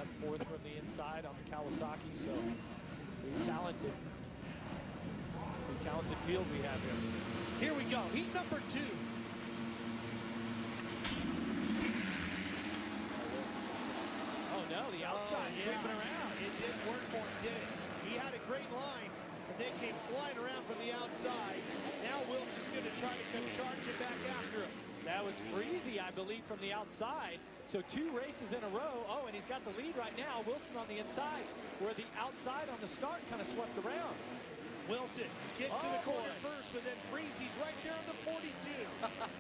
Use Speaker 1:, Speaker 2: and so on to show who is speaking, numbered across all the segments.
Speaker 1: up fourth from the inside on the Kawasaki. So pretty talented field we have here.
Speaker 2: Here we go, heat number 2.
Speaker 1: Oh no, the outside sweeping around.
Speaker 2: It didn't work for him, did it? He had a great line, but then came flying around from the outside. Now Wilson's going to try to come charging back after him.
Speaker 1: That was Freezy, I believe, from the outside. So 2 races in a row. Oh, and he's got the lead right now. Wilson on the inside, where the outside on the start kind of swept around.
Speaker 2: Wilson gets to the corner first, but then Freezy's right there on the 42.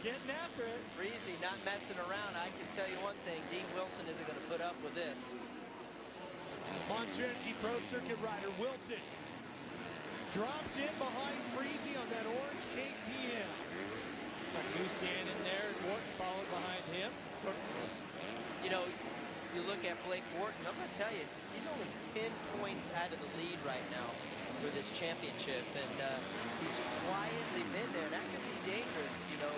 Speaker 1: Getting after it.
Speaker 3: Freezy not messing around. I can tell you one thing, Dean Wilson isn't going to put up with this.
Speaker 2: Monster Energy Pro Circuit rider Wilson drops in behind Freezy on that orange KTM.
Speaker 1: It's like Muscan in there, and Wharton followed behind him.
Speaker 3: You know, you look at Blake Wharton, I'm going to tell you, he's only 10 points out of the lead right now for this championship, and he's quietly been there. That could be dangerous. You know,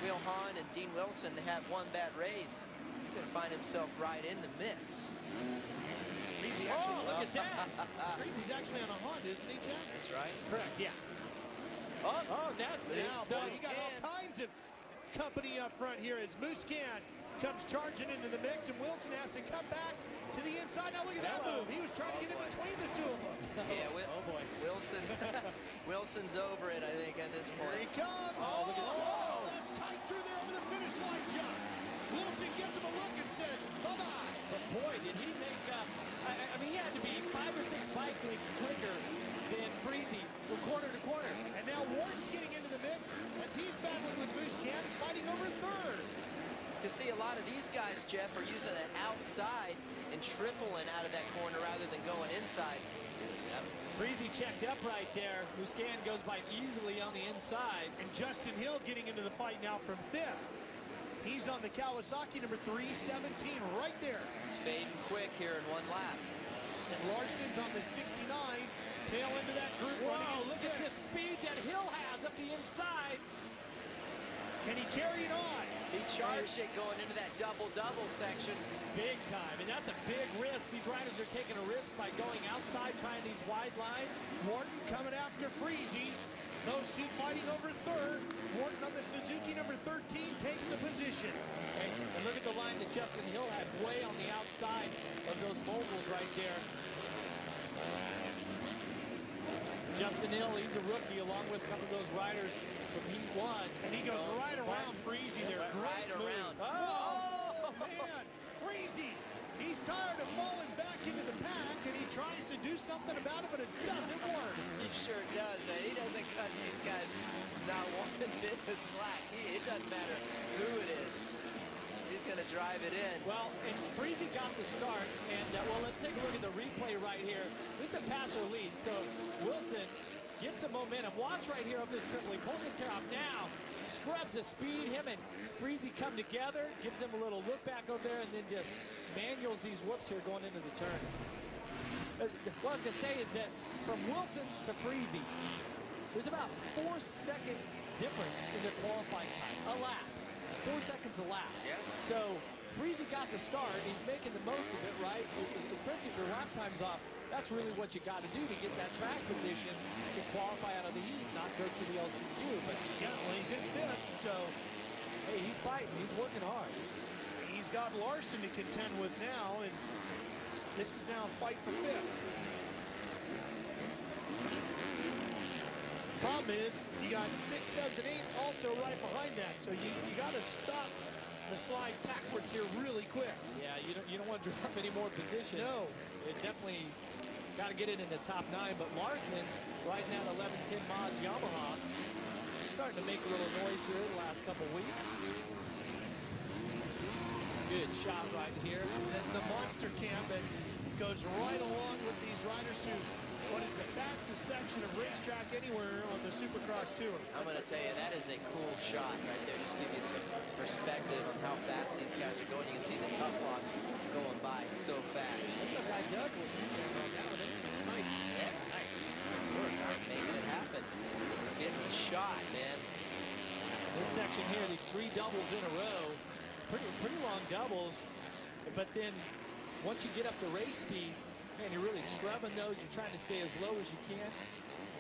Speaker 3: Will Hahn and Dean Wilson have one bad race. He's going to find himself right in the mix.
Speaker 2: Freezy actually, look at that. Freezy's actually on a Honda, isn't he, Jack?
Speaker 3: That's right.
Speaker 2: Correct, yeah.
Speaker 1: Oh, that's it.
Speaker 2: Now,
Speaker 1: So
Speaker 2: he's got all kinds of company up front here as Muscan comes charging into the mix, and Wilson has to cut back to the inside. Now look at that move. He was trying to get in between the two of them.
Speaker 3: Yeah,
Speaker 1: oh boy.
Speaker 3: Wilson, Wilson's over it, I think, at this point.
Speaker 2: Here he comes.
Speaker 1: Oh, look at that.
Speaker 2: Oh, that's tight through there over the finish line, John. Wilson gives him a look and says, bye-bye.
Speaker 1: But boy, did he make, I mean, he had to be 5 or 6 bike weeks quicker than Freezy from corner to corner.
Speaker 2: And now Wharton's getting into the mix as he's battling with Muscan, fighting over third.
Speaker 3: You see, a lot of these guys, Jeff, are using it outside and tripling out of that corner rather than going inside. Yep.
Speaker 1: Freezy checked up right there. Muscan goes by easily on the inside.
Speaker 2: And Justin Hill getting into the fight now from 5th. He's on the Kawasaki number 317 right there.
Speaker 3: It's fading quick here in one lap.
Speaker 2: And Larson's on the 69, tail into that group.
Speaker 1: Whoa, look at this speed that Hill has up the inside.
Speaker 2: Can he carry it on?
Speaker 3: He charged it going into that double-double section.
Speaker 1: Big time, and that's a big risk. These riders are taking a risk by going outside, trying these wide lines.
Speaker 2: Wharton coming after Freezy. Those two fighting over third. Wharton on the Suzuki number 13 takes the position.
Speaker 1: And look at the line that Justin Hill had way on the outside of those moguls right there. Justin Hill, he's a rookie along with a couple of those riders from Heat 1.
Speaker 2: And he goes right around Freezy there.
Speaker 3: Right around.
Speaker 2: Oh, man. Freezy. He's tired of falling back into the pack, and he tries to do something about it, but it doesn't work.
Speaker 3: He sure does. He doesn't cut these guys not one bit of slack. It doesn't matter who it is. He's going to drive it in.
Speaker 1: Well, and Freezy got the start, and well, let's take a look at the replay right here. This is a passer lead, so Wilson gets the momentum. Watch right here of this triple. He pulls him off now, scrubs the speed. Him and Freezy come together, gives him a little look back over there, and then just manuals these whoops here going into the turn. What I was going to say is that from Wilson to Freezy, there's about 4-second difference in their qualifying time. A lap. 4 seconds a lap.
Speaker 3: Yeah.
Speaker 1: So Freezy got the start. He's making the most of it, right? Especially if your lap time's off. That's really what you got to do to get that track position to qualify out of the heat, not go to the LCQ. But
Speaker 2: yeah, well, he's in 5th, so
Speaker 1: hey, he's fighting. He's working hard.
Speaker 2: He's got Larson to contend with now, and this is now a fight for 5th. Problem is, you got 6th, 7th, and 8th also right behind that, so you got to stop the slide backwards here really quick.
Speaker 1: Yeah, you don't want to drop any more positions.
Speaker 2: No.
Speaker 1: It definitely got to get it in the top 9, but Larson, riding that 1110 mods Yamaha, starting to make a little noise here the last couple weeks. Good shot right here.
Speaker 2: That's the monster cam that goes right along with these riders who, what is the fastest section of racetrack anywhere on the Supercross Tour.
Speaker 3: I'm going to tell you, that is a cool shot right there. Just give you some perspective on how fast these guys are going. You can see the top box going by so fast.
Speaker 1: That's what I dug with
Speaker 2: It's nice.
Speaker 3: Yeah, nice. Nice work. Making it happen. Getting the shot, man.
Speaker 1: This section here, these 3 doubles in a row, pretty long doubles, but then once you get up to race speed, man, you're really scrubbing those. You're trying to stay as low as you can.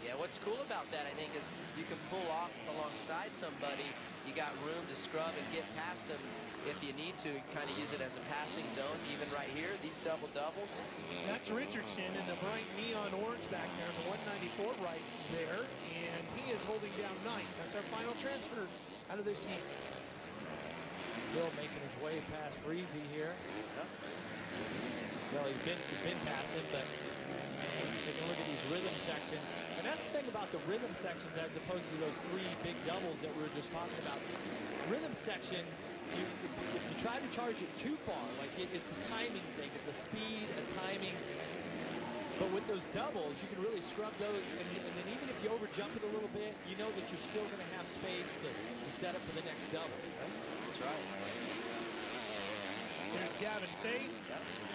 Speaker 3: Yeah, what's cool about that, I think, is you can pull off alongside somebody. You got room to scrub and get past them if you need to. Kind of use it as a passing zone. Even right here, these double-doubles.
Speaker 2: That's Richardson in the bright neon orange back there, the 194 right there, and he is holding down 9th. That's our final transfer out of this heat.
Speaker 1: Bill making his way past Freezy here. Well, he's been past him, but taking a look at these rhythm sections. And that's the thing about the rhythm sections as opposed to those 3 big doubles that we were just talking about. Rhythm section, if you try to charge it too far, like it's a timing thing, it's a speed, a timing. But with those doubles, you can really scrub those, and then even if you overjump it a little bit, you know that you're still going to have space to set up for the next double.
Speaker 3: That's right.
Speaker 2: There's Gavin Faith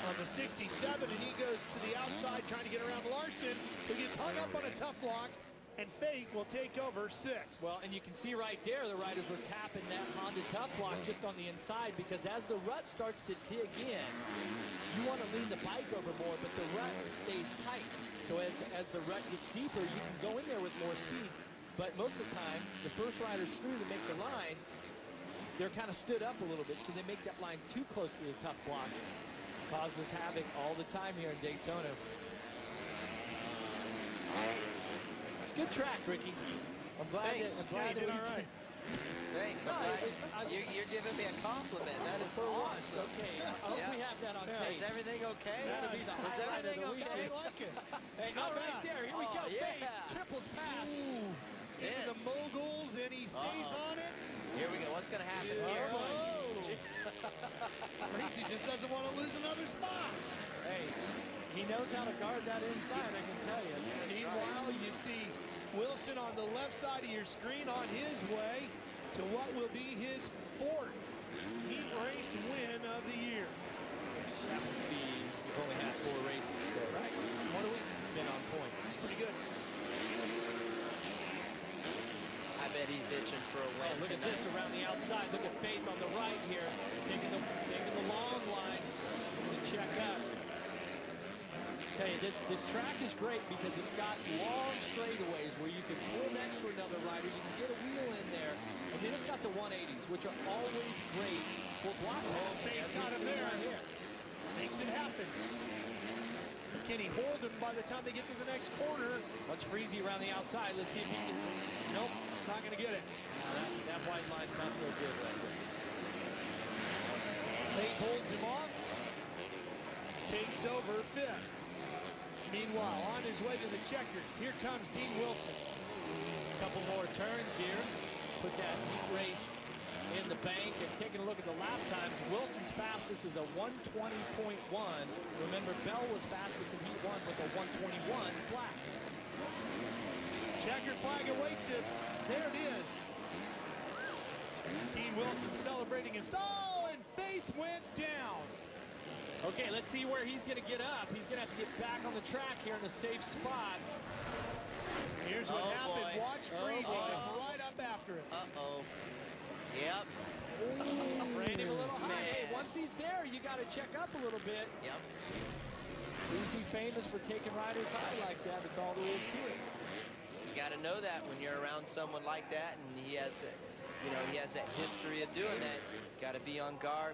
Speaker 2: on the 67, and he goes to the outside trying to get around Larson, who gets hung up on a tough block, and Faith will take over 6th.
Speaker 1: Well, and you can see right there, the riders were tapping that Honda tough block just on the inside, because as the rut starts to dig in, you want to lean the bike over more, but the rut stays tight. So as the rut gets deeper, you can go in there with more speed. But most of the time, the first riders through to make the line, they're kind of stood up a little bit, so they make that line too close to the tough block. Causes havoc all the time here in Daytona. It's a good track, Ricky. I'm glad
Speaker 3: Thanks.
Speaker 1: that we
Speaker 2: all right.
Speaker 3: Thanks. I'm glad you're giving me a compliment. That is
Speaker 1: for once.
Speaker 3: awesome.
Speaker 1: Okay, I hope we have that on tape.
Speaker 3: Is everything okay?
Speaker 1: That'll be the
Speaker 3: Is
Speaker 1: highlight
Speaker 3: everything
Speaker 1: of the
Speaker 3: okay?
Speaker 1: weekend.
Speaker 2: I like it.
Speaker 1: Hey,
Speaker 2: It's not
Speaker 1: right
Speaker 2: bad.
Speaker 1: there. Here we go.
Speaker 3: yeah.
Speaker 1: Fade, triples pass.
Speaker 2: Into the moguls, and he stays on it.
Speaker 3: Here we go. What's going to happen here?
Speaker 2: Reese just doesn't want to lose another spot.
Speaker 1: Hey, he knows how to guard that inside, I can tell you.
Speaker 2: Meanwhile, you see Wilson on the left side of your screen on his way to what will be his 4th heat race win of the year.
Speaker 1: Which happens to be, we've only had 4 races, so
Speaker 2: Right.
Speaker 1: what a week he's been on point.
Speaker 2: That's pretty good.
Speaker 3: I bet he's itching for a win
Speaker 1: Look at
Speaker 3: tonight.
Speaker 1: this around the outside. Look at Faith on the right here, taking the long line to check up. Tell you, this track is great because it's got long straightaways where you can pull next to another rider. You can get a wheel in there, and then it's got the 180s, which are always great for block passing.
Speaker 2: Faith's got him there.
Speaker 1: Right here.
Speaker 2: Makes it happen. Can he hold him by the time they get to the next corner?
Speaker 1: Watch Freezy around the outside. Let's see if he can.
Speaker 2: Nope, not going to get it.
Speaker 1: That white line's not so good right there.
Speaker 2: Faith holds him off. Takes over 5th. Meanwhile, on his way to the checkers, here comes Dean Wilson.
Speaker 1: A couple more turns here. Put that heat race in the bank, and taking a look at the lap times, Wilson's fastest is a 120.1. Remember, Bell was fastest in heat 1 with a 121 flat.
Speaker 2: Checker flag awaits him. There it is. Dean Wilson celebrating his stall, and Faith went down.
Speaker 1: Okay, let's see where he's going to get up. He's going to have to get back on the track here in a safe spot.
Speaker 2: Here's what happened.
Speaker 3: Boy.
Speaker 2: Watch Freezy come right up after him.
Speaker 3: Uh-oh. Yep.
Speaker 1: Ran him a little high.
Speaker 3: Man.
Speaker 1: Hey, once he's there, you got to check up a little bit.
Speaker 3: Yep.
Speaker 1: Is he famous for taking riders high like that? That's all there is to it.
Speaker 3: You got to know that when you're around someone like that, and he has, he has that history of doing that. Got to be on guard,